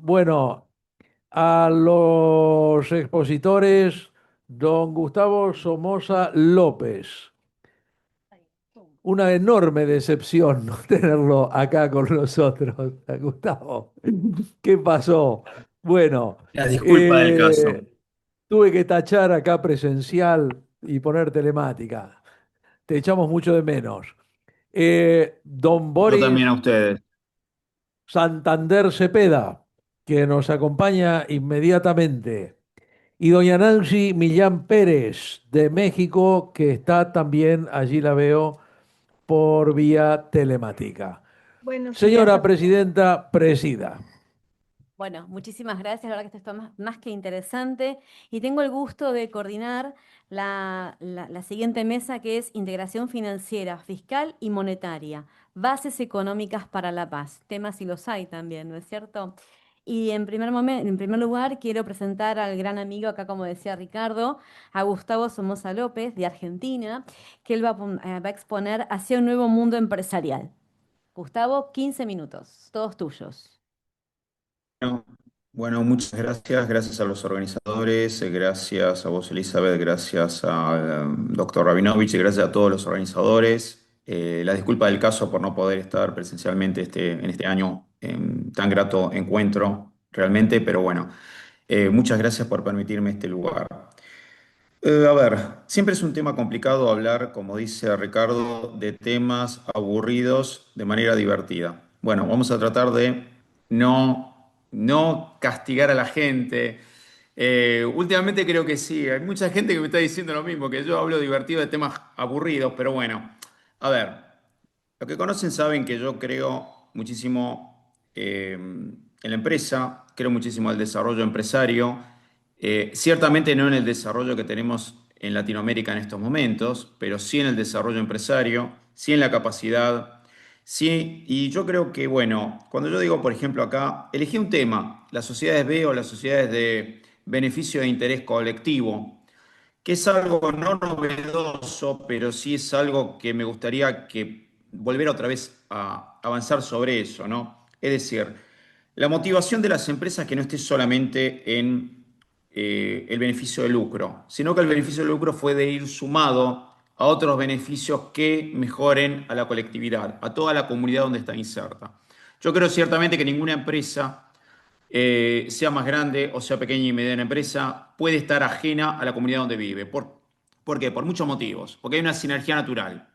Bueno, a los expositores, don Gustavo Somoza López. Una enorme decepción no tenerlo acá con nosotros, Gustavo. ¿Qué pasó? Bueno, La disculpa del caso. eh, tuve que tachar acá presencial y poner telemática. Te echamos mucho de menos. Don Yo también a Boris ustedes. Santander Cepeda, que nos acompaña inmediatamente. Y doña Nancy Millán Pérez, de México, que está también, allí la veo, por vía telemática. Buenos días Señora a todos. presidenta, presida. Bueno, muchísimas gracias. La verdad que esto está más que interesante. Y tengo el gusto de coordinar la siguiente mesa, que es integración financiera, fiscal y monetaria. Bases económicas para la paz. Temas si los hay también, ¿no es cierto? Y en primer lugar, quiero presentar al gran amigo, acá como decía Ricardo, a Gustavo Somoza López, de Argentina, que él va a exponer hacia un nuevo mundo empresarial. Gustavo, 15 minutos, todos tuyos. Bueno, muchas gracias. Gracias a los organizadores, gracias a vos, Elizabeth, gracias al doctor Rabinovich y gracias a todos los organizadores. La disculpa del caso por no poder estar presencialmente en este año en tan grato encuentro, realmente, pero bueno, muchas gracias por permitirme este lugar. A ver, siempre es un tema complicado hablar, como dice Ricardo, de temas aburridos de manera divertida. Bueno, vamos a tratar de no castigar a la gente. Últimamente creo que sí, hay mucha gente que me está diciendo lo mismo, que yo hablo divertido de temas aburridos, pero bueno, a ver, los que conocen saben que yo creo muchísimo en la empresa, creo muchísimo en el desarrollo empresario, ciertamente no en el desarrollo que tenemos en Latinoamérica en estos momentos, pero sí en el desarrollo empresario, sí en la capacidad, sí, y yo creo que, bueno, cuando yo digo, por ejemplo, acá, elegí un tema, las sociedades B o las sociedades de beneficio de interés colectivo, que es algo no novedoso, pero sí es algo que me gustaría que volver otra vez a avanzar sobre eso, ¿no? Es decir, la motivación de las empresas que no esté solamente en el beneficio de lucro, sino que el beneficio de lucro puede ir sumado a otros beneficios que mejoren a la colectividad, a toda la comunidad donde está inserta. Yo creo ciertamente que ninguna empresa sea más grande o sea pequeña y mediana empresa, puede estar ajena a la comunidad donde vive. ¿Por qué? Por muchos motivos. Porque hay una sinergia natural.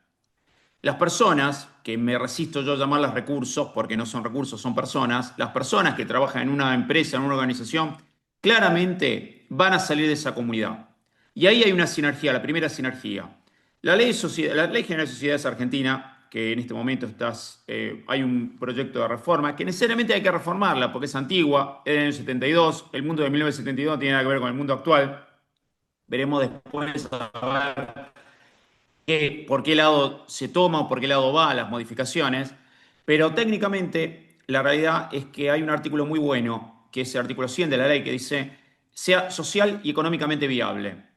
Las personas, que me resisto yo a llamarlas recursos, porque no son recursos, son personas, las personas que trabajan en una empresa, en una organización, claramente van a salir de esa comunidad. Y ahí hay una sinergia, la primera sinergia. La Ley General de Sociedades Argentina, que en este momento hay un proyecto de reforma, que necesariamente hay que reformarla porque es antigua, es del año 72, el mundo de 1972 no tiene nada que ver con el mundo actual. Veremos después a ver por qué lado se toma o por qué lado va las modificaciones, pero técnicamente la realidad es que hay un artículo muy bueno, que es el artículo 100 de la ley, que dice sea social y económicamente viable.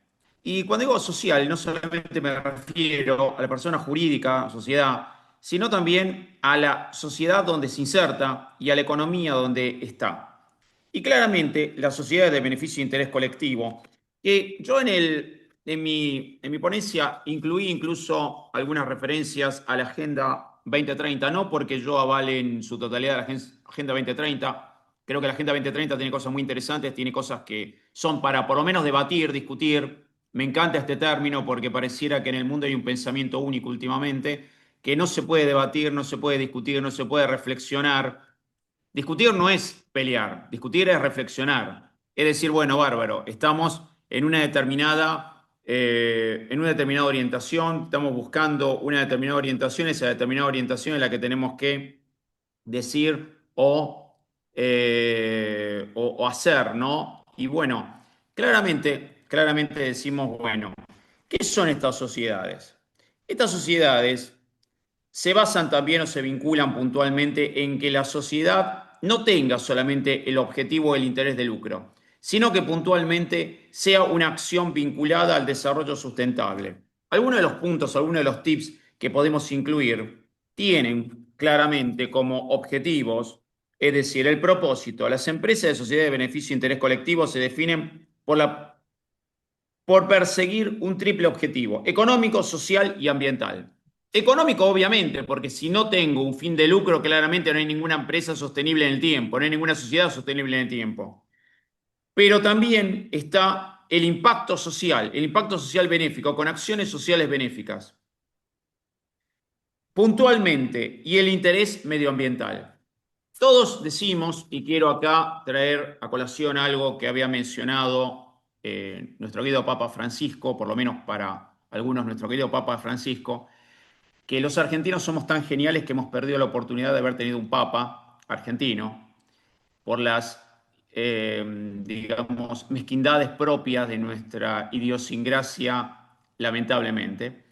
Y cuando digo social, no solamente me refiero a la persona jurídica, sociedad, sino también a la sociedad donde se inserta y a la economía donde está. Y claramente las sociedades de beneficio e interés colectivo, que yo en mi ponencia incluí incluso algunas referencias a la Agenda 2030, no porque yo avale en su totalidad la Agenda 2030, creo que la Agenda 2030 tiene cosas muy interesantes, tiene cosas que son para por lo menos debatir, discutir. Me encanta este término porque pareciera que en el mundo hay un pensamiento único últimamente, que no se puede debatir, no se puede discutir, no se puede reflexionar. Discutir no es pelear, discutir es reflexionar. Es decir, bueno, bárbaro, estamos en una determinada orientación, estamos buscando una determinada orientación, esa determinada orientación es la que tenemos que decir o hacer, ¿no? Y bueno, claramente decimos, bueno, ¿qué son estas sociedades? Estas sociedades se basan también o se vinculan puntualmente en que la sociedad no tenga solamente el objetivo del interés de lucro, sino que puntualmente sea una acción vinculada al desarrollo sustentable. Algunos de los puntos, algunos de los tips que podemos incluir tienen claramente como objetivos Es decir, el propósito. Las empresas de sociedad de beneficio e interés colectivo se definen por perseguir un triple objetivo: económico, social y ambiental. Económico, obviamente, porque si no tengo un fin de lucro, claramente no hay ninguna empresa sostenible en el tiempo, no hay ninguna sociedad sostenible en el tiempo. Pero también está el impacto social benéfico, con acciones sociales benéficas, puntualmente, y el interés medioambiental. Todos decimos, y quiero acá traer a colación algo que había mencionado nuestro querido Papa Francisco, por lo menos para algunos nuestro querido Papa Francisco, que los argentinos somos tan geniales que hemos perdido la oportunidad de haber tenido un Papa argentino por las, digamos, mezquindades propias de nuestra idiosincrasia, lamentablemente.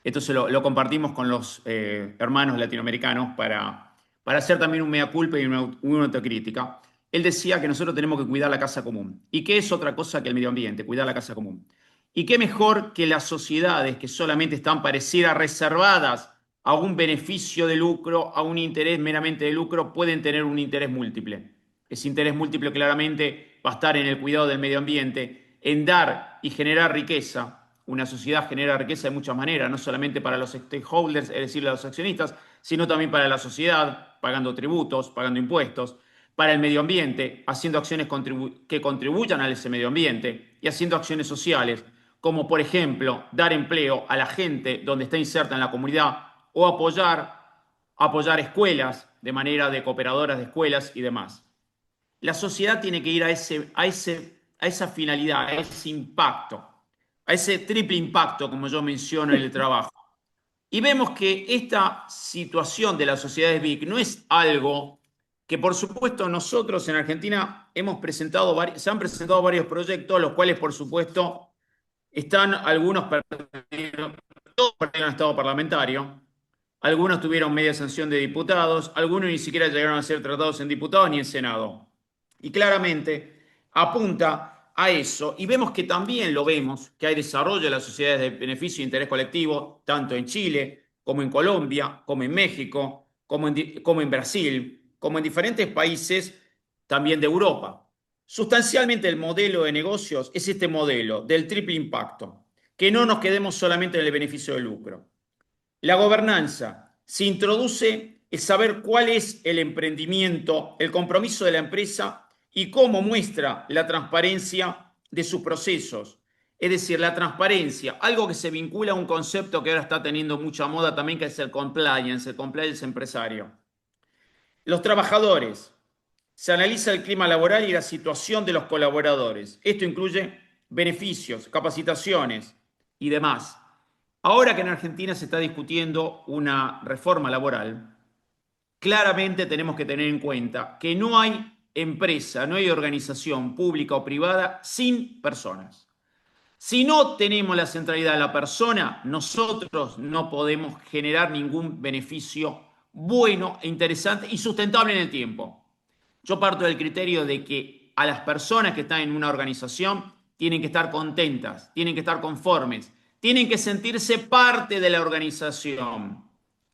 Esto lo compartimos con los hermanos latinoamericanos para hacer también un mea culpa y una autocrítica. Él decía que nosotros tenemos que cuidar la casa común. ¿Y qué es otra cosa que el medio ambiente? Cuidar la casa común. ¿Y qué mejor que las sociedades que solamente están pareciera reservadas a un beneficio de lucro, a un interés meramente de lucro, pueden tener un interés múltiple? Ese interés múltiple claramente va a estar en el cuidado del medio ambiente, en dar y generar riqueza. Una sociedad genera riqueza de muchas maneras, no solamente para los stakeholders, es decir, los accionistas, sino también para la sociedad, pagando tributos, pagando impuestos, para el medio ambiente, haciendo acciones que contribuyan a ese medio ambiente y haciendo acciones sociales, como por ejemplo dar empleo a la gente donde está inserta en la comunidad o apoyar escuelas de manera de cooperadoras de escuelas y demás. La sociedad tiene que ir a esa finalidad, a ese impacto, a ese triple impacto, como yo menciono en el trabajo. Y vemos que esta situación de las sociedades BIC no es algo que, por supuesto, nosotros en Argentina se han presentado varios proyectos, los cuales, por supuesto, están algunos perdieron, todos perdieron estado parlamentario, algunos tuvieron media sanción de diputados, algunos ni siquiera llegaron a ser tratados en diputados ni en Senado. Y claramente apunta a eso. Y vemos que también lo vemos, que hay desarrollo de las sociedades de beneficio e interés colectivo, tanto en Chile, como en Colombia, como en México, como en Brasil, como en diferentes países también de Europa. Sustancialmente el modelo de negocios es este modelo del triple impacto, que no nos quedemos solamente en el beneficio del lucro. La gobernanza se introduce el saber cuál es el emprendimiento, el compromiso de la empresa y cómo muestra la transparencia de sus procesos. Es decir, la transparencia, algo que se vincula a un concepto que ahora está teniendo mucha moda también, que es el compliance empresario. Los trabajadores. Se analiza el clima laboral y la situación de los colaboradores. Esto incluye beneficios, capacitaciones y demás. Ahora que en Argentina se está discutiendo una reforma laboral, claramente tenemos que tener en cuenta que no hay empresa, no hay organización pública o privada sin personas. Si no tenemos la centralidad de la persona, nosotros no podemos generar ningún beneficio bueno, interesante y sustentable en el tiempo. Yo parto del criterio de que a las personas que están en una organización tienen que estar contentas, tienen que estar conformes, tienen que sentirse parte de la organización.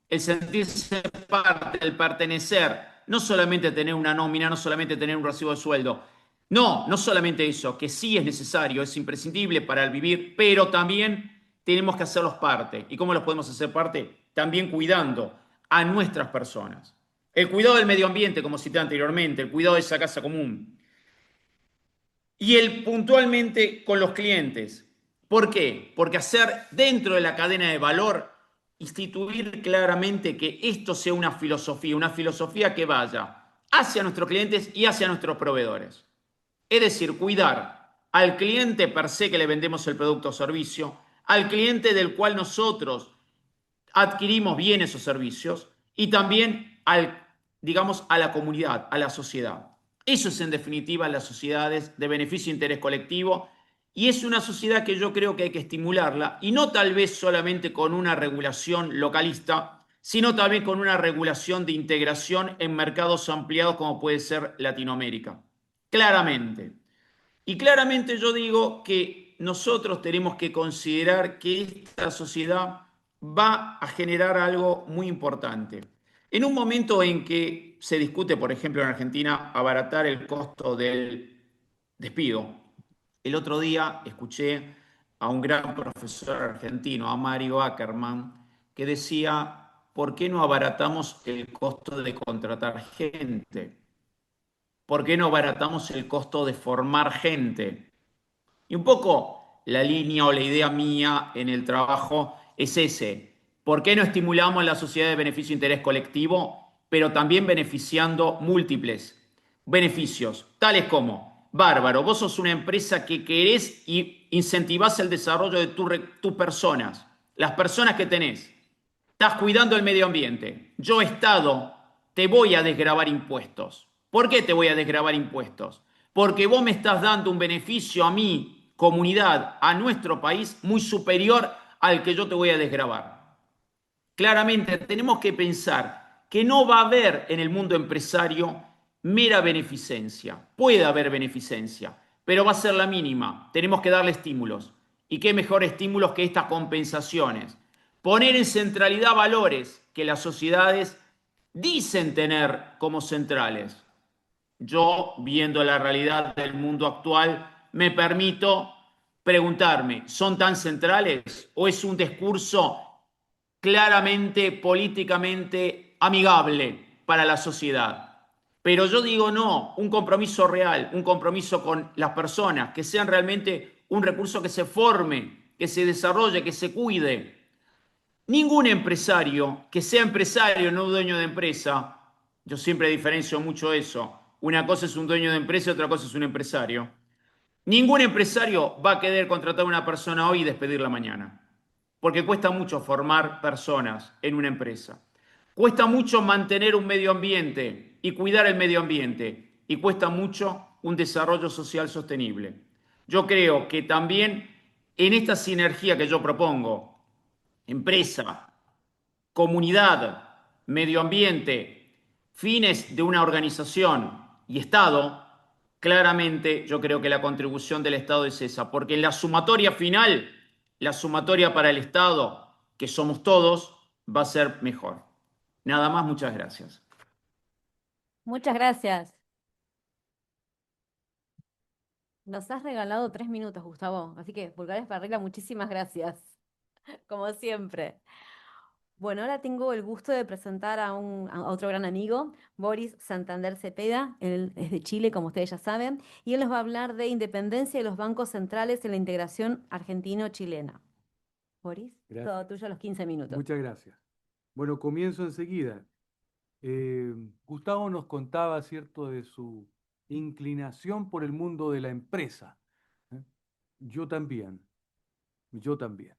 El sentirse parte, el pertenecer, no solamente tener una nómina, no solamente tener un recibo de sueldo. No, no solamente eso, que sí es necesario, es imprescindible para el vivir, pero también tenemos que hacerlos parte. ¿Y cómo los podemos hacer parte? También cuidando a nuestras personas. El cuidado del medio ambiente, como cité anteriormente, el cuidado de esa casa común. Y el puntualmente con los clientes. ¿Por qué? Porque hacer dentro de la cadena de valor, instituir claramente que esto sea una filosofía que vaya hacia nuestros clientes y hacia nuestros proveedores. Es decir, cuidar al cliente per se que le vendemos el producto o servicio, al cliente del cual nosotros adquirimos bienes o servicios y también digamos, a la comunidad, a la sociedad. Eso es en definitiva las sociedades de beneficio e interés colectivo y es una sociedad que yo creo que hay que estimularla y no tal vez solamente con una regulación localista, sino también con una regulación de integración en mercados ampliados como puede ser Latinoamérica. Claramente. Y claramente yo digo que nosotros tenemos que considerar que esta sociedad va a generar algo muy importante. En un momento en que se discute, por ejemplo, en Argentina, abaratar el costo del despido, el otro día escuché a un gran profesor argentino, a Mario Ackerman, que decía, ¿por qué no abaratamos el costo de contratar gente? ¿Por qué no abaratamos el costo de formar gente? Y un poco la línea o la idea mía en el trabajo es ese. ¿Por qué no estimulamos la sociedad de beneficio e interés colectivo, pero también beneficiando múltiples beneficios, tales como, bárbaro, vos sos una empresa que querés y incentivás el desarrollo de tus personas, las personas que tenés, estás cuidando el medio ambiente. Yo, Estado, te voy a desgravar impuestos. ¿Por qué te voy a desgravar impuestos? Porque vos me estás dando un beneficio a mi comunidad, a nuestro país, muy superior al que yo te voy a desgravar. Claramente tenemos que pensar que no va a haber en el mundo empresario mera beneficencia. Puede haber beneficencia, pero va a ser la mínima. Tenemos que darle estímulos. ¿Y qué mejor estímulos que estas compensaciones? Poner en centralidad valores que las sociedades dicen tener como centrales. Yo, viendo la realidad del mundo actual, me permito preguntarme, ¿son tan centrales o es un discurso claramente políticamente amigable para la sociedad? Pero yo digo no, un compromiso real, un compromiso con las personas, que sean realmente un recurso que se forme, que se desarrolle, que se cuide. Ningún empresario, que sea empresario, no dueño de empresa, yo siempre diferencio mucho eso. Una cosa es un dueño de empresa y otra cosa es un empresario. Ningún empresario va a querer contratar a una persona hoy y despedirla mañana, porque cuesta mucho formar personas en una empresa. Cuesta mucho mantener un medio ambiente y cuidar el medio ambiente, y cuesta mucho un desarrollo social sostenible. Yo creo que también en esta sinergia que yo propongo, empresa, comunidad, medio ambiente, fines de una organización y Estado, claramente yo creo que la contribución del Estado es esa, porque en la sumatoria final, la sumatoria para el Estado, que somos todos, va a ser mejor. Nada más, muchas gracias. Muchas gracias. Nos has regalado 3 minutos, Gustavo. Así que, pulgares para arriba, muchísimas gracias. Como siempre. Bueno, ahora tengo el gusto de presentar a otro gran amigo, Boris Santander Cepeda. Él es de Chile, como ustedes ya saben, y él nos va a hablar de independencia de los bancos centrales en la integración argentino-chilena. Boris, todo tuyo a los 15 minutos. Muchas gracias. Bueno, comienzo enseguida. Gustavo nos contaba, ¿cierto?, de su inclinación por el mundo de la empresa. ¿eh? Yo también, yo también.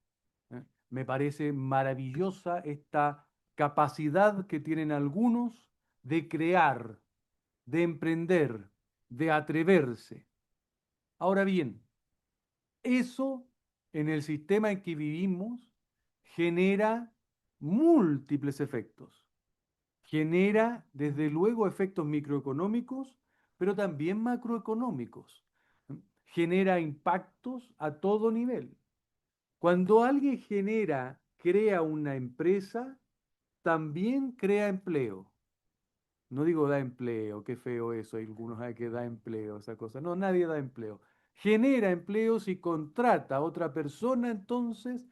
Me parece maravillosa esta capacidad que tienen algunos de crear, de emprender, de atreverse. Ahora bien, eso en el sistema en que vivimos genera múltiples efectos. Genera, desde luego, efectos microeconómicos, pero también macroeconómicos. Genera impactos a todo nivel. Cuando alguien crea una empresa, también crea empleo. No digo da empleo, qué feo eso, hay algunos hay que da empleo, esa cosa. No, nadie da empleo. Genera empleos y contrata a otra persona entonces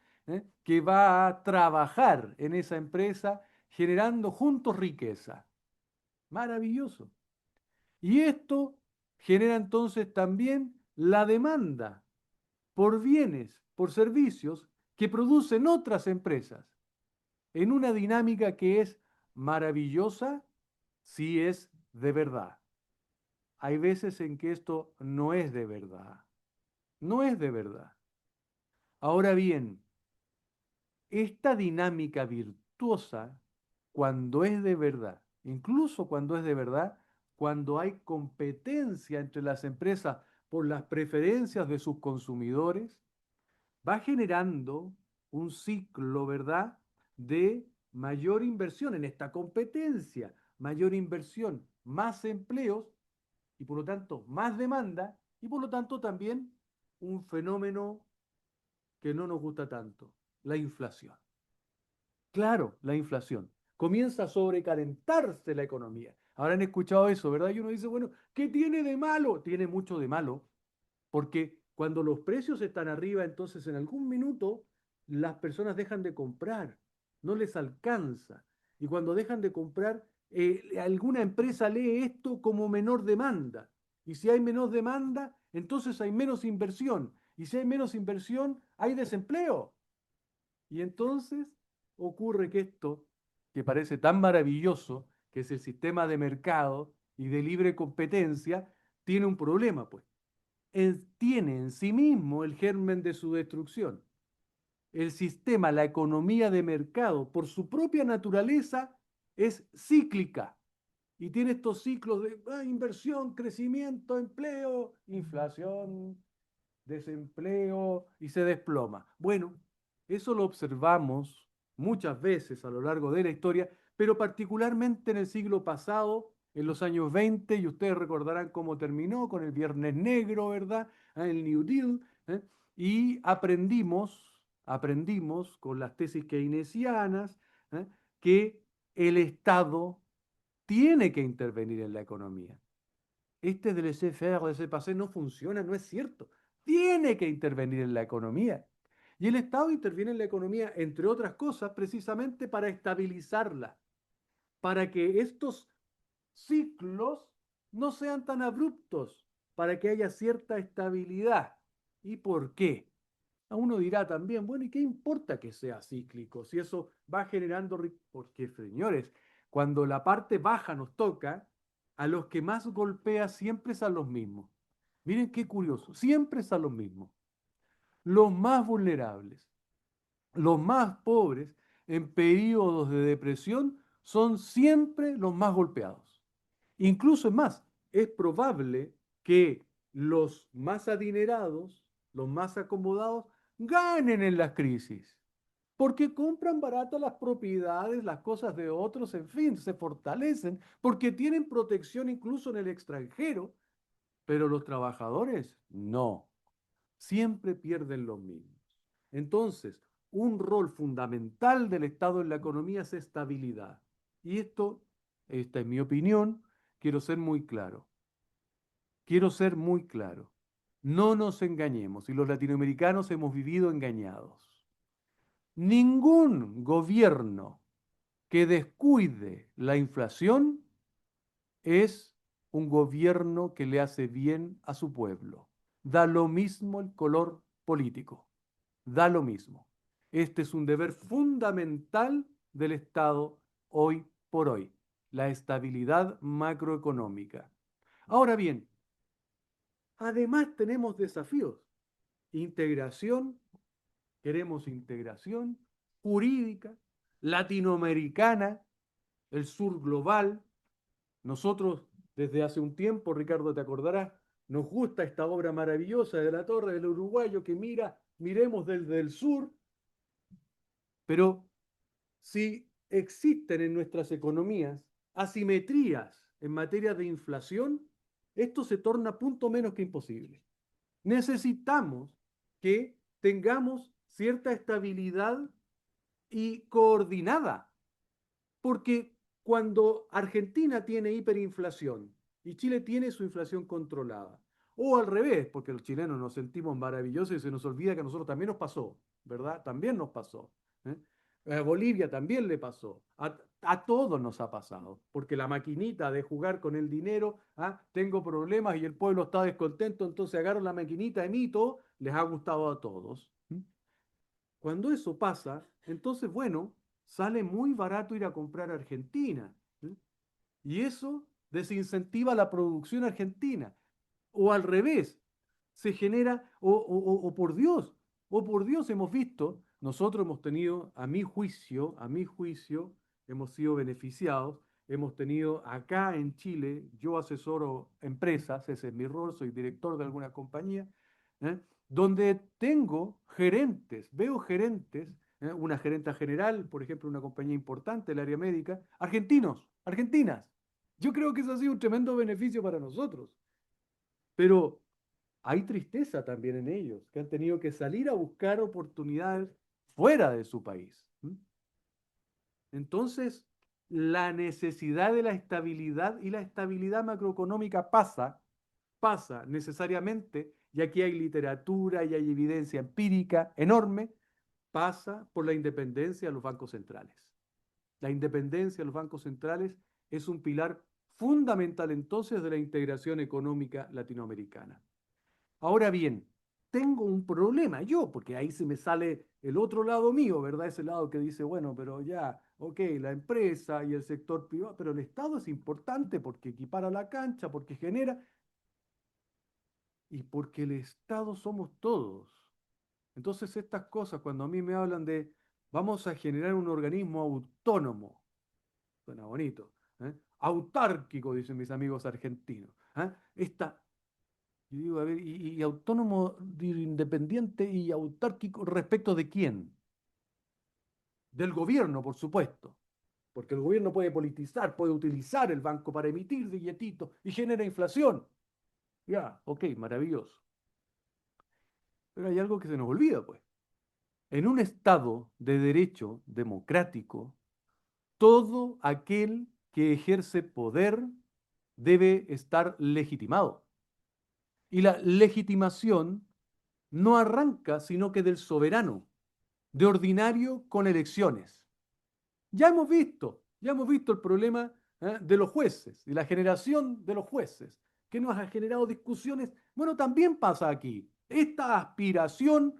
que va a trabajar en esa empresa generando juntos riqueza. Maravilloso. Y esto genera entonces también la demanda por bienes, por servicios que producen otras empresas, en una dinámica que es maravillosa si es de verdad. Hay veces en que esto no es de verdad. No es de verdad. Ahora bien, esta dinámica virtuosa, cuando es de verdad, incluso cuando es de verdad, cuando hay competencia entre las empresas por las preferencias de sus consumidores, va generando un ciclo, ¿verdad?, de mayor inversión en esta competencia, mayor inversión, más empleos y por lo tanto más demanda y por lo tanto también un fenómeno que no nos gusta tanto, la inflación. Claro, la inflación. comienza a sobrecalentarse la economía. Habrán escuchado eso, ¿verdad? Y uno dice, bueno, ¿qué tiene de malo? Tiene mucho de malo, porque cuando los precios están arriba, entonces en algún minuto las personas dejan de comprar, no les alcanza. Y cuando dejan de comprar, alguna empresa lee esto como menor demanda. Y si hay menor demanda, entonces hay menos inversión. Y si hay menos inversión, hay desempleo. Y entonces ocurre que esto, que parece tan maravilloso, que es el sistema de mercado y de libre competencia, tiene un problema, pues. Tiene en sí mismo el germen de su destrucción. El sistema, la economía de mercado, por su propia naturaleza, es cíclica y tiene estos ciclos de inversión, crecimiento, empleo, inflación, desempleo y se desploma. Bueno, eso lo observamos muchas veces a lo largo de la historia, pero particularmente en el siglo pasado, en los años 20, y ustedes recordarán cómo terminó con el Viernes Negro, ¿verdad? El New Deal, ¿eh? Y aprendimos con las tesis keynesianas, ¿eh? Que el Estado tiene que intervenir en la economía. Este del laissez-faire, laissez-passer no funciona, no es cierto. Tiene que intervenir en la economía. Y el Estado interviene en la economía, entre otras cosas, precisamente para estabilizarla, para que estos ciclos no sean tan abruptos, para que haya cierta estabilidad. ¿Y por qué? A uno dirá también, bueno, ¿y qué importa que sea cíclico? Si eso va generando, porque señores, cuando la parte baja nos toca, a los que más golpea siempre son los mismos. Miren qué curioso, siempre son los mismos. Los más vulnerables, los más pobres en periodos de depresión son siempre los más golpeados. Incluso es más, es probable que los más adinerados, los más acomodados, ganen en las crisis, porque compran baratas las propiedades, las cosas de otros, en fin, se fortalecen, porque tienen protección incluso en el extranjero, pero los trabajadores no, siempre pierden los mismos. Entonces, un rol fundamental del Estado en la economía es estabilidad. Y esta es mi opinión, quiero ser muy claro. Quiero ser muy claro. No nos engañemos, y los latinoamericanos hemos vivido engañados. Ningún gobierno que descuide la inflación es un gobierno que le hace bien a su pueblo. Da lo mismo el color político, da lo mismo. Este es un deber fundamental del Estado hoy por hoy, la estabilidad macroeconómica. Ahora bien, además tenemos desafíos. Integración, queremos integración jurídica, latinoamericana, el sur global. Nosotros desde hace un tiempo, Ricardo, te acordarás, nos gusta esta obra maravillosa de la Torre del Uruguayo que miremos desde el sur, pero si existen en nuestras economías asimetrías en materia de inflación, esto se torna punto menos que imposible. Necesitamos que tengamos cierta estabilidad y coordinada, porque cuando Argentina tiene hiperinflación y Chile tiene su inflación controlada, o al revés, porque los chilenos nos sentimos maravillosos y se nos olvida que a nosotros también nos pasó, ¿verdad? También nos pasó. ¿Eh? A Bolivia también le pasó. A todos nos ha pasado, porque la maquinita de jugar con el dinero, tengo problemas y el pueblo está descontento, entonces agarro la maquinita, emito, les ha gustado a todos. Cuando eso pasa, entonces, bueno, sale muy barato ir a comprar a Argentina. ¿Sí? Y eso desincentiva la producción argentina. O al revés, se genera, o por Dios hemos visto, nosotros hemos tenido, a mi juicio, hemos sido beneficiados, hemos tenido acá en Chile, yo asesoro empresas, ese es mi rol, soy director de alguna compañía, ¿eh? Donde tengo gerentes, veo gerentes, una gerenta general, por ejemplo, una compañía importante del área médica, argentinos, argentinas. Yo creo que eso ha sido un tremendo beneficio para nosotros. Pero hay tristeza también en ellos, que han tenido que salir a buscar oportunidades fuera de su país. Entonces, la necesidad de la estabilidad, y la estabilidad macroeconómica pasa necesariamente, y aquí hay literatura y hay evidencia empírica enorme, pasa por la independencia de los bancos centrales. La independencia de los bancos centrales es un pilar fundamental entonces de la integración económica latinoamericana. Ahora bien, tengo un problema yo, porque ahí se me sale el otro lado mío, ¿verdad? Ese lado que dice, bueno, pero ya, ok, la empresa y el sector privado, pero el Estado es importante porque equipara la cancha, porque genera, y porque el Estado somos todos. Entonces estas cosas, cuando a mí me hablan de, vamos a generar un organismo autónomo, suena bonito, ¿eh? Autárquico, dicen mis amigos argentinos. ¿Eh? Yo digo, a ver, y autónomo, independiente y autárquico respecto de quién? Del gobierno, por supuesto. Porque el gobierno puede politizar, puede utilizar el banco para emitir billetitos y genera inflación. Ya, ok, maravilloso. Pero hay algo que se nos olvida, pues. En un Estado de derecho democrático, todo aquel que ejerce poder debe estar legitimado. Y la legitimación no arranca sino que del soberano, de ordinario con elecciones. Ya hemos visto el problema de los jueces y la generación de los jueces, que nos ha generado discusiones. Bueno, también pasa aquí. Esta aspiración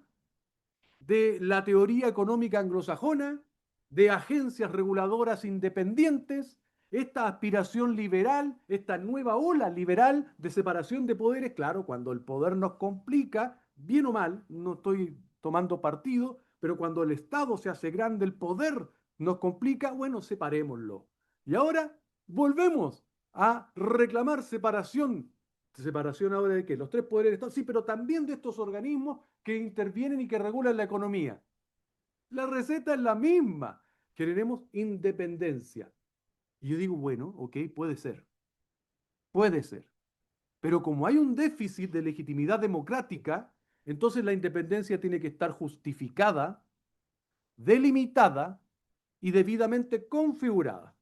de la teoría económica anglosajona, de agencias reguladoras independientes, esta aspiración liberal, esta nueva ola liberal de separación de poderes, claro, cuando el poder nos complica, bien o mal, no estoy tomando partido, pero cuando el Estado se hace grande, el poder nos complica, bueno, separémoslo. Y ahora volvemos a reclamar separación. Separación ahora de qué? Los tres poderes del Estado, sí, pero también de estos organismos que intervienen y que regulan la economía. La receta es la misma. Queremos independencia. Y yo digo, bueno, ok, puede ser. Pero como hay un déficit de legitimidad democrática, entonces la independencia tiene que estar justificada, delimitada y debidamente configurada.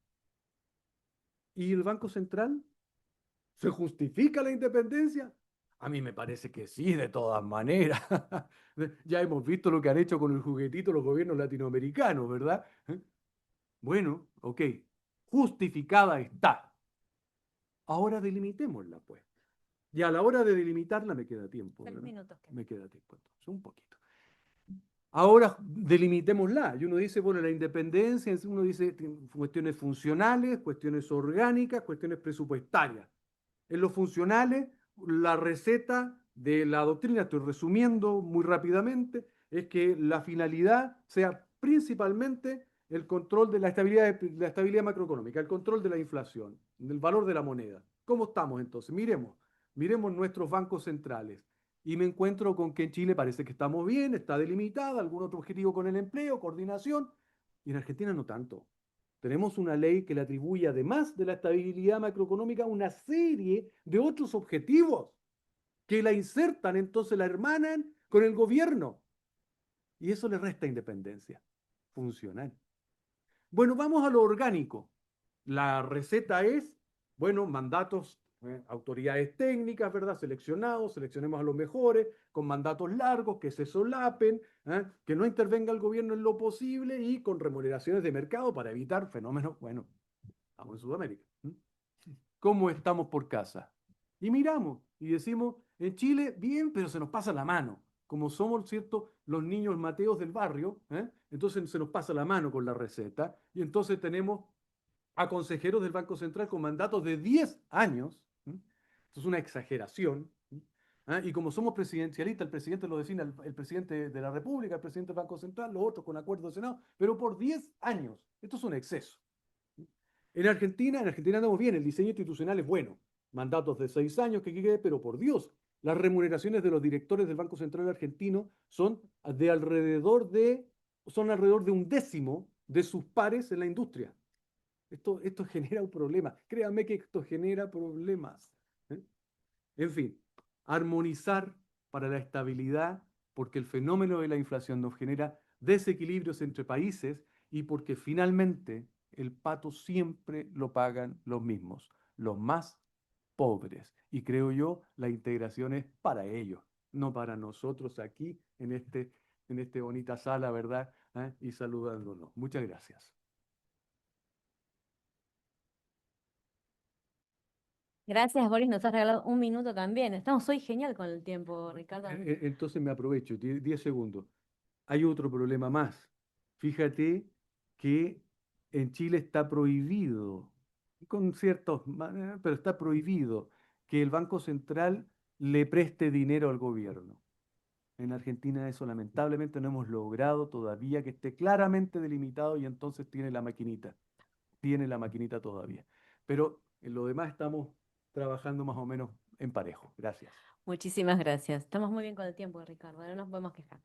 ¿Y el Banco Central? ¿Se justifica la independencia? A mí me parece que sí, de todas maneras. Ya hemos visto lo que han hecho con el juguetito los gobiernos latinoamericanos, ¿verdad? Bueno, ok, justificada está. Ahora delimitémosla, pues. Y a la hora de delimitarla me queda tiempo, 3 ¿verdad? minutos quedan. Me queda tiempo, entonces, un poquito. Ahora delimitémosla. Y uno dice, bueno, la independencia, uno dice cuestiones funcionales, cuestiones orgánicas, cuestiones presupuestarias. En los funcionales, la receta de la doctrina, estoy resumiendo muy rápidamente, es que la finalidad sea principalmente el control de la estabilidad macroeconómica, el control de la inflación, del valor de la moneda. ¿Cómo estamos entonces? Miremos nuestros bancos centrales. Y me encuentro con que en Chile parece que estamos bien, está delimitada, algún otro objetivo con el empleo, coordinación, y en Argentina no tanto. Tenemos una ley que le atribuye, además de la estabilidad macroeconómica, una serie de otros objetivos que la insertan, entonces la hermanan con el gobierno. Y eso le resta independencia funcional. Bueno, vamos a lo orgánico. La receta es, bueno, mandatos, autoridades técnicas, ¿verdad? Seleccionemos a los mejores, con mandatos largos, que se solapen, que no intervenga el gobierno en lo posible y con remuneraciones de mercado para evitar fenómenos, bueno, estamos en Sudamérica. ¿Cómo estamos por casa? Y miramos y decimos, en Chile, bien, pero se nos pasa la mano. Como somos, ¿cierto?, los niños mateos del barrio, entonces se nos pasa la mano con la receta. Y entonces tenemos a consejeros del Banco Central con mandatos de 10 años. Esto es una exageración. Y como somos presidencialistas, el presidente lo designa el presidente de la República, el presidente del Banco Central, los otros con acuerdo del Senado, pero por 10 años. Esto es un exceso. En Argentina andamos bien, el diseño institucional es bueno. Mandatos de 6 años que quede, pero por Dios, las remuneraciones de los directores del Banco Central argentino son alrededor de un décimo de sus pares en la industria. Esto genera un problema. Créanme que esto genera problemas. En fin, armonizar para la estabilidad, porque el fenómeno de la inflación nos genera desequilibrios entre países y porque finalmente el pato siempre lo pagan los mismos, los más pobres. Y creo yo, la integración es para ellos, no para nosotros aquí en este bonita sala, ¿verdad? Y saludándonos. Muchas gracias. Gracias, Boris, nos has regalado un minuto también. Estamos hoy genial con el tiempo, Ricardo. Entonces me aprovecho, 10 segundos. Hay otro problema más. Fíjate que en Chile está prohibido, con ciertos, pero está prohibido que el Banco Central le preste dinero al gobierno. En Argentina eso lamentablemente no hemos logrado todavía que esté claramente delimitado y entonces tiene la maquinita todavía. Pero en lo demás estamos trabajando más o menos en parejo. Gracias. Muchísimas gracias. Estamos muy bien con el tiempo, Ricardo, no nos podemos quejar.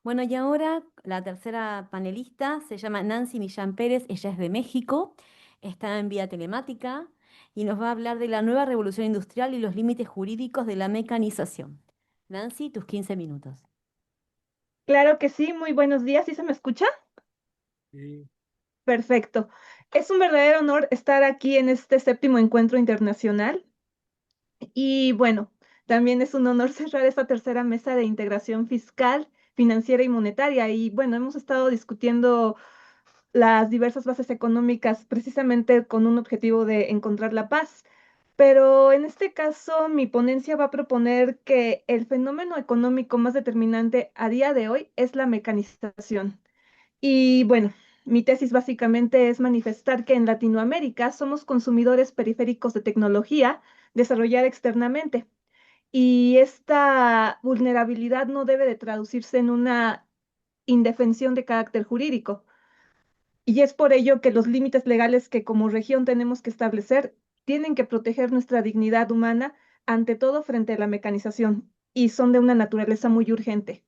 Bueno, y ahora la tercera panelista se llama Nancy Millán Pérez, ella es de México, está en vía telemática y nos va a hablar de la nueva revolución industrial y los límites jurídicos de la mecanización. Nancy, tus 15 minutos. Claro que sí, muy buenos días. ¿Sí se me escucha? Sí. Perfecto. Es un verdadero honor estar aquí en este séptimo encuentro internacional y bueno, también es un honor cerrar esta tercera mesa de integración fiscal, financiera y monetaria. Y bueno, hemos estado discutiendo las diversas bases económicas precisamente con un objetivo de encontrar la paz. Pero en este caso, mi ponencia va a proponer que el fenómeno económico más determinante a día de hoy es la mecanización. Y bueno, mi tesis básicamente es manifestar que en Latinoamérica somos consumidores periféricos de tecnología desarrollada externamente y esta vulnerabilidad no debe de traducirse en una indefensión de carácter jurídico. Y es por ello que los límites legales que como región tenemos que establecer tienen que proteger nuestra dignidad humana ante todo frente a la mecanización y son de una naturaleza muy urgente.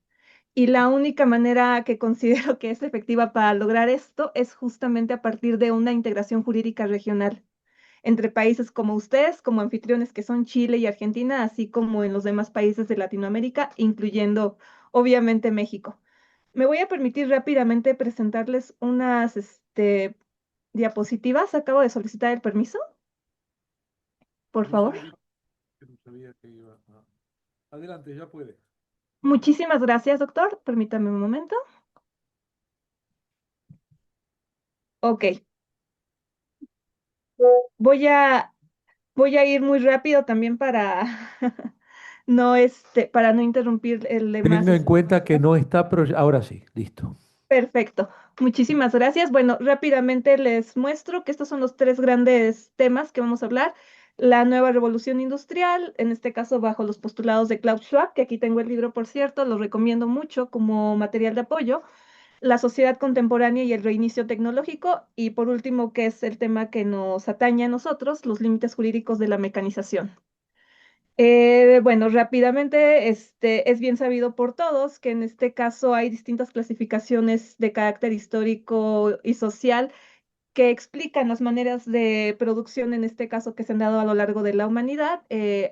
Y la única manera que considero que es efectiva para lograr esto es justamente a partir de una integración jurídica regional entre países como ustedes, como anfitriones que son Chile y Argentina, así como en los demás países de Latinoamérica, incluyendo obviamente México. Me voy a permitir rápidamente presentarles unas diapositivas. Acabo de solicitar el permiso, por Un favor. segundito, que no sabía que iba Adelante, ya puede. Muchísimas gracias, doctor. Permítame un momento. Ok. Voy a, voy a ir muy rápido también para para no interrumpir el demás. Teniendo en cuenta que no está, ahora sí, listo. Perfecto. Muchísimas gracias. Bueno, rápidamente les muestro que estos son los tres grandes temas que vamos a hablar. La nueva revolución industrial, en este caso bajo los postulados de Klaus Schwab, que aquí tengo el libro, por cierto, lo recomiendo mucho como material de apoyo. La sociedad contemporánea y el reinicio tecnológico. Y por último, que es el tema que nos atañe a nosotros, los límites jurídicos de la mecanización. Bueno, rápidamente, es bien sabido por todos que en este caso hay distintas clasificaciones de carácter histórico y social que explican las maneras de producción, en este caso, que se han dado a lo largo de la humanidad.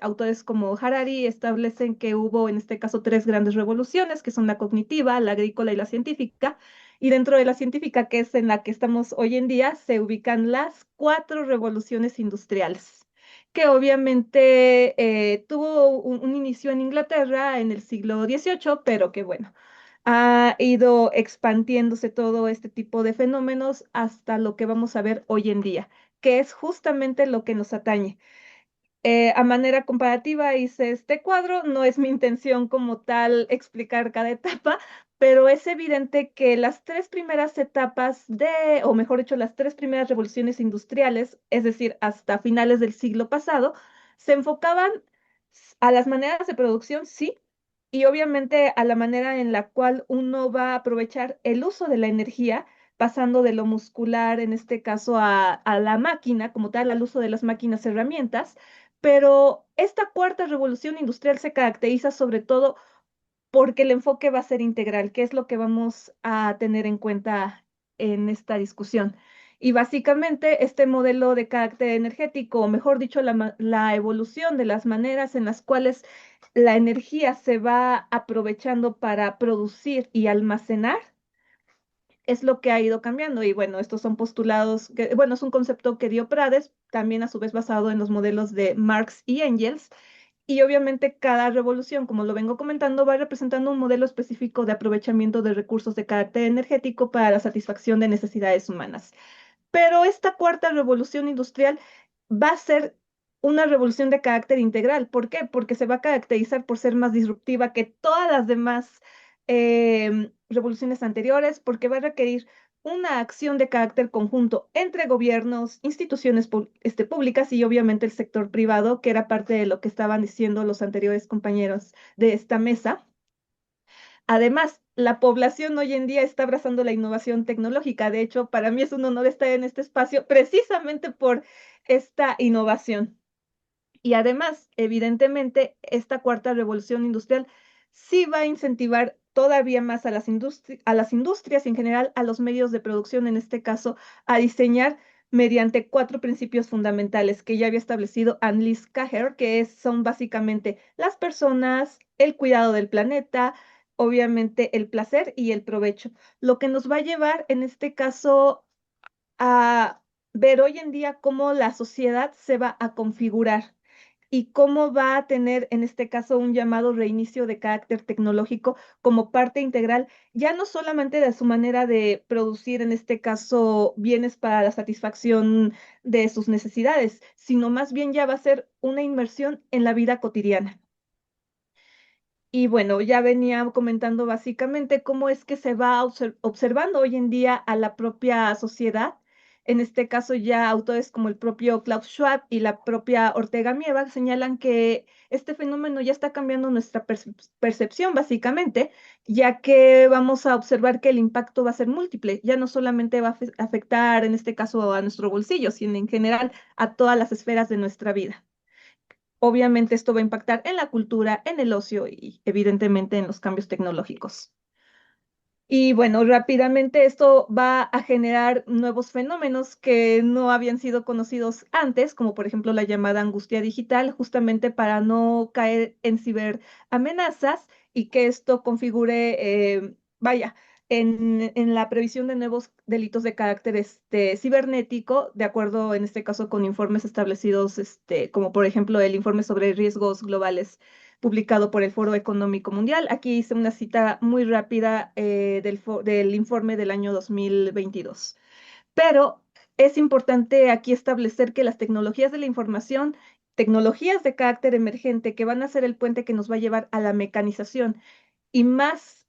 Autores como Harari establecen que hubo, en este caso, tres grandes revoluciones, que son la cognitiva, la agrícola y la científica. Y dentro de la científica, que es en la que estamos hoy en día, se ubican las cuatro revoluciones industriales que obviamente tuvo un inicio en Inglaterra en el siglo XVIII, pero que bueno, ha ido expandiéndose todo este tipo de fenómenos hasta lo que vamos a ver hoy en día, que es justamente lo que nos atañe. A manera comparativa hice este cuadro, no es mi intención como tal explicar cada etapa, pero es evidente que las tres primeras etapas o mejor dicho, las tres primeras revoluciones industriales, es decir, hasta finales del siglo pasado, se enfocaban a las maneras de producción, sí, y obviamente a la manera en la cual uno va a aprovechar el uso de la energía, pasando de lo muscular, en este caso, a la máquina, como tal, al uso de las máquinas herramientas. Pero esta cuarta revolución industrial se caracteriza sobre todo porque el enfoque va a ser integral, que es lo que vamos a tener en cuenta en esta discusión. Y básicamente este modelo de carácter energético, o mejor dicho, la evolución de las maneras en las cuales la energía se va aprovechando para producir y almacenar, es lo que ha ido cambiando. Y bueno, estos son postulados que, bueno, es un concepto que dio Prades, también a su vez basado en los modelos de Marx y Engels. Y obviamente cada revolución, como lo vengo comentando, va representando un modelo específico de aprovechamiento de recursos de carácter energético para la satisfacción de necesidades humanas. Pero esta cuarta revolución industrial va a ser una revolución de carácter integral. ¿Por qué? Porque se va a caracterizar por ser más disruptiva que todas las demás revoluciones anteriores, porque va a requerir una acción de carácter conjunto entre gobiernos, instituciones públicas y obviamente el sector privado, que era parte de lo que estaban diciendo los anteriores compañeros de esta mesa. Además, la población hoy en día está abrazando la innovación tecnológica. De hecho, para mí es un honor estar en este espacio precisamente por esta innovación. Y además, evidentemente, esta cuarta revolución industrial sí va a incentivar todavía más a a las industrias y en general a los medios de producción, en este caso, a diseñar mediante cuatro principios fundamentales que ya había establecido Annelies Kaher, son básicamente las personas, el cuidado del planeta, obviamente el placer y el provecho, lo que nos va a llevar en este caso a ver hoy en día cómo la sociedad se va a configurar y cómo va a tener en este caso un llamado reinicio de carácter tecnológico como parte integral, ya no solamente de su manera de producir en este caso bienes para la satisfacción de sus necesidades, sino más bien ya va a ser una inmersión en la vida cotidiana. Y bueno, ya venía comentando básicamente cómo es que se va observando hoy en día a la propia sociedad. En este caso ya autores como el propio Klaus Schwab y la propia Ortega Mieva señalan que este fenómeno ya está cambiando nuestra percepción básicamente, ya que vamos a observar que el impacto va a ser múltiple, ya no solamente va a afectar en este caso a nuestro bolsillo, sino en general a todas las esferas de nuestra vida. Obviamente esto va a impactar en la cultura, en el ocio y evidentemente en los cambios tecnológicos. Y bueno, rápidamente esto va a generar nuevos fenómenos que no habían sido conocidos antes, como por ejemplo la llamada angustia digital, justamente para no caer en ciberamenazas y que esto configure, en la previsión de nuevos delitos de carácter cibernético, de acuerdo en este caso con informes establecidos, como por ejemplo el informe sobre riesgos globales publicado por el Foro Económico Mundial. Aquí hice una cita muy rápida del informe del año 2022. Pero es importante aquí establecer que las tecnologías de la información, tecnologías de carácter emergente que van a ser el puente que nos va a llevar a la mecanización y más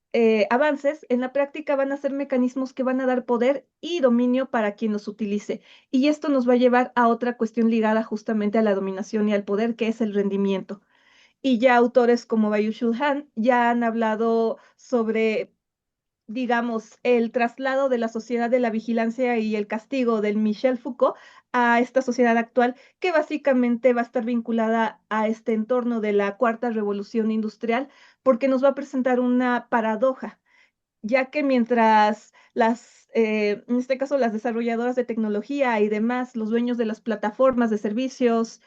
avances, en la práctica van a ser mecanismos que van a dar poder y dominio para quien los utilice. Y esto nos va a llevar a otra cuestión ligada justamente a la dominación y al poder, que es el rendimiento. Y ya autores como Byung-Chul Han ya han hablado sobre, digamos, el traslado de la sociedad de la vigilancia y el castigo del Michel Foucault a esta sociedad actual, que básicamente va a estar vinculada a este entorno de la cuarta revolución industrial, porque nos va a presentar una paradoja, ya que mientras en este caso las desarrolladoras de tecnología y demás, los dueños de las plataformas de servicios,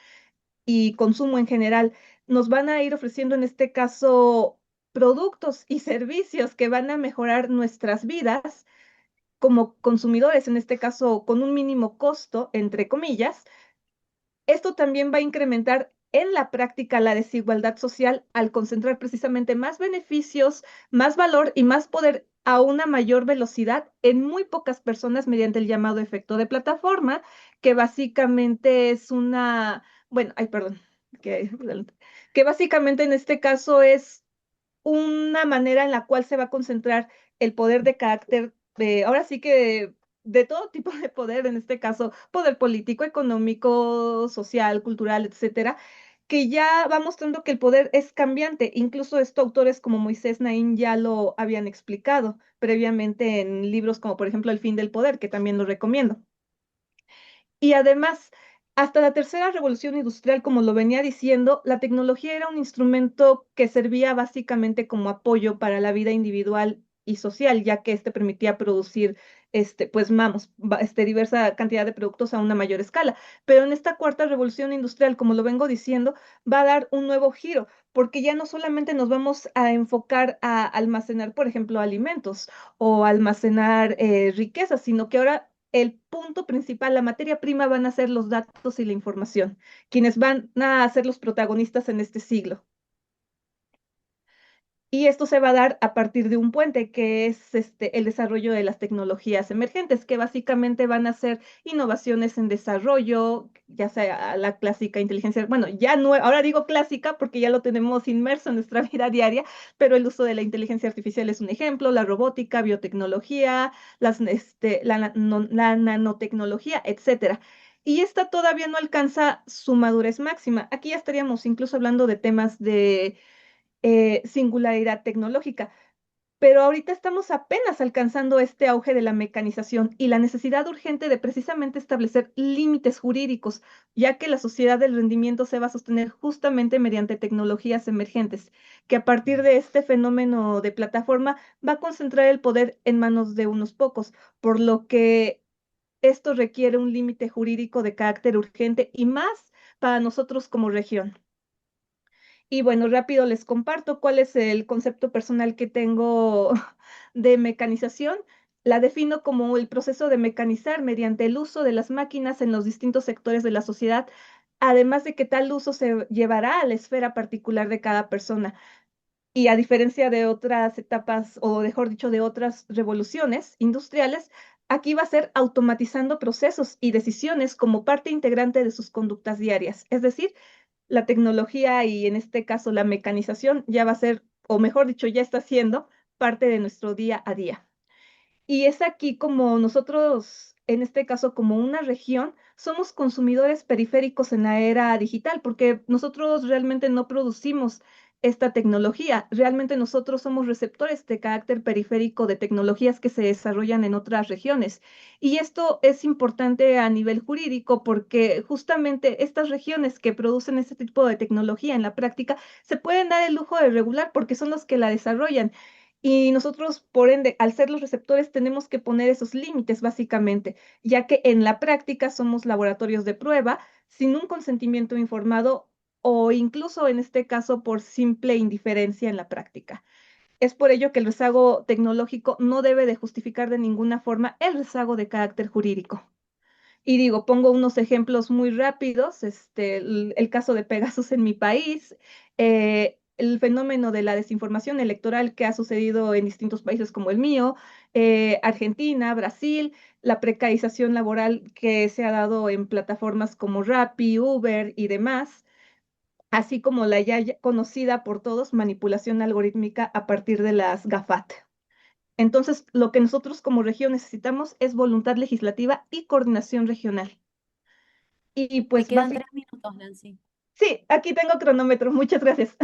y consumo en general, nos van a ir ofreciendo en este caso productos y servicios que van a mejorar nuestras vidas como consumidores, en este caso con un mínimo costo, entre comillas. Esto también va a incrementar en la práctica la desigualdad social al concentrar precisamente más beneficios, más valor y más poder a una mayor velocidad en muy pocas personas mediante el llamado efecto de plataforma, que básicamente es bueno, ay, perdón, que, que básicamente en este caso es una manera en la cual se va a concentrar el poder de carácter ahora sí que de todo tipo de poder, en este caso, poder político, económico, social, cultural, etcétera, que ya va mostrando que el poder es cambiante. Incluso esto autores como Moisés Naim ya lo habían explicado previamente en libros como por ejemplo El fin del poder, que también lo recomiendo. Y además, hasta la tercera revolución industrial, como lo venía diciendo, la tecnología era un instrumento que servía básicamente como apoyo para la vida individual y social, ya que este permitía producir pues vamos, diversa cantidad de productos a una mayor escala. Pero en esta cuarta revolución industrial, como lo vengo diciendo, va a dar un nuevo giro, porque ya no solamente nos vamos a enfocar a almacenar, por ejemplo, alimentos o almacenar riquezas, sino que ahora el punto principal, la materia prima, van a ser los datos y la información, quienes van a ser los protagonistas en este siglo. Y esto se va a dar a partir de un puente, que es el desarrollo de las tecnologías emergentes, que básicamente van a ser innovaciones en desarrollo, ya sea la clásica inteligencia, bueno, ya no, ahora digo clásica porque ya lo tenemos inmerso en nuestra vida diaria, pero el uso de la inteligencia artificial es un ejemplo, la robótica, biotecnología, la nanotecnología, etcétera. Y esta todavía no alcanza su madurez máxima. Aquí ya estaríamos incluso hablando de temas de singularidad tecnológica. Pero ahorita estamos apenas alcanzando este auge de la mecanización y la necesidad urgente de precisamente establecer límites jurídicos, ya que la sociedad del rendimiento se va a sostener justamente mediante tecnologías emergentes, que a partir de este fenómeno de plataforma va a concentrar el poder en manos de unos pocos, por lo que esto requiere un límite jurídico de carácter urgente y más para nosotros como región. Y bueno, rápido les comparto cuál es el concepto personal que tengo de mecanización. La defino como el proceso de mecanizar mediante el uso de las máquinas en los distintos sectores de la sociedad, además de que tal uso se llevará a la esfera particular de cada persona. Y a diferencia de otras etapas, o mejor dicho, de otras revoluciones industriales, aquí va a ser automatizando procesos y decisiones como parte integrante de sus conductas diarias. Es decir, la tecnología y en este caso la mecanización ya va a ser, o mejor dicho, ya está siendo parte de nuestro día a día. Y es aquí como nosotros, en este caso como una región, somos consumidores periféricos en la era digital, porque nosotros realmente no producimos esta tecnología, realmente nosotros somos receptores de carácter periférico de tecnologías que se desarrollan en otras regiones. Y esto es importante a nivel jurídico porque justamente estas regiones que producen este tipo de tecnología en la práctica se pueden dar el lujo de regular porque son los que la desarrollan. Y nosotros, por ende, al ser los receptores, tenemos que poner esos límites básicamente, ya que en la práctica somos laboratorios de prueba sin un consentimiento informado o incluso en este caso por simple indiferencia en la práctica. Es por ello que el rezago tecnológico no debe de justificar de ninguna forma el rezago de carácter jurídico. Y digo, pongo unos ejemplos muy rápidos, el caso de Pegasus en mi país, el fenómeno de la desinformación electoral que ha sucedido en distintos países como el mío, Argentina, Brasil, la precarización laboral que se ha dado en plataformas como Rappi, Uber y demás, así como la ya conocida por todos manipulación algorítmica a partir de las GAFAT. Entonces, lo que nosotros como región necesitamos es voluntad legislativa y coordinación regional. Y Te pues quedan básicamente, 3 minutos, Nancy. sí, aquí tengo cronómetro, muchas gracias.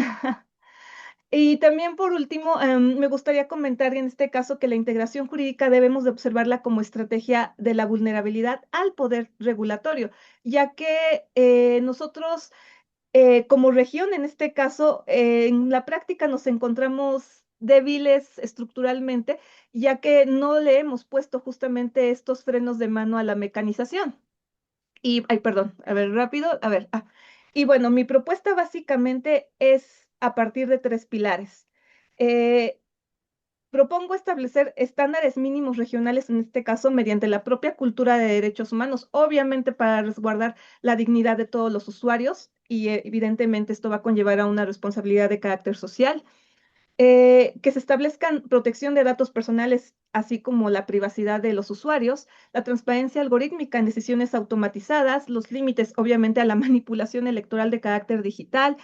Y también por último, me gustaría comentar en este caso que la integración jurídica debemos de observarla como estrategia de la vulnerabilidad al poder regulatorio, ya que nosotros como región, en este caso, en la práctica nos encontramos débiles estructuralmente, ya que no le hemos puesto justamente estos frenos de mano a la mecanización. Y, ay, perdón, a ver, rápido, a ver. Y bueno, mi propuesta básicamente es a partir de tres pilares. Eh, Propongo establecer estándares mínimos regionales, en este caso, mediante la propia cultura de derechos humanos, obviamente para resguardar la dignidad de todos los usuarios y evidentemente esto va a conllevar a una responsabilidad de carácter social. Que se establezcan protección de datos personales, así como la privacidad de los usuarios, la transparencia algorítmica en decisiones automatizadas, los límites, obviamente, a la manipulación electoral de carácter digital,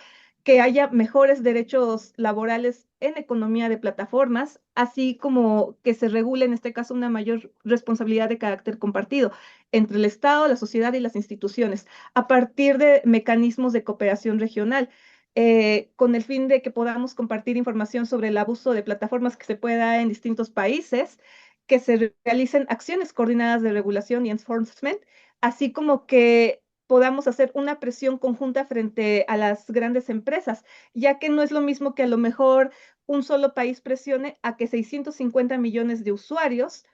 que haya mejores derechos laborales en economía de plataformas, así como que se regule, en este caso, una mayor responsabilidad de carácter compartido entre el Estado, la sociedad y las instituciones, a partir de mecanismos de cooperación regional con el fin de que podamos compartir información sobre el abuso de plataformas que se puede dar en distintos países, que se realicen acciones coordinadas de regulación y enforcement, así como que podamos hacer una presión conjunta frente a las grandes empresas, ya que no es lo mismo que a lo mejor un solo país presione a que 650 millones de usuarios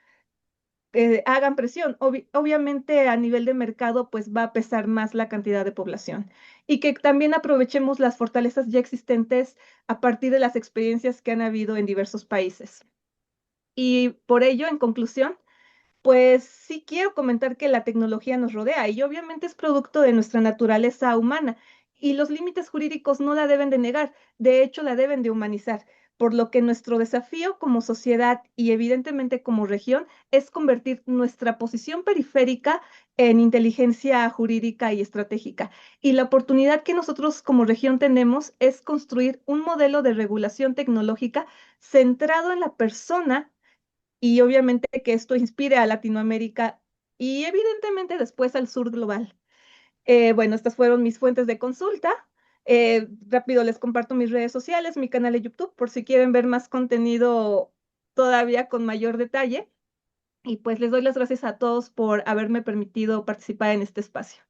hagan presión. Obviamente a nivel de mercado pues va a pesar más la cantidad de población y que también aprovechemos las fortalezas ya existentes a partir de las experiencias que han habido en diversos países. Y por ello, en conclusión, pues sí quiero comentar que la tecnología nos rodea y obviamente es producto de nuestra naturaleza humana y los límites jurídicos no la deben de negar, de hecho la deben de humanizar, por lo que nuestro desafío como sociedad y evidentemente como región es convertir nuestra posición periférica en inteligencia jurídica y estratégica. Y la oportunidad que nosotros como región tenemos es construir un modelo de regulación tecnológica centrado en la persona y obviamente que esto inspire a Latinoamérica y evidentemente después al sur global. Bueno, estas fueron mis fuentes de consulta. Rápido les comparto mis redes sociales, mi canal de YouTube, por si quieren ver más contenido todavía con mayor detalle. Y pues les doy las gracias a todos por haberme permitido participar en este espacio.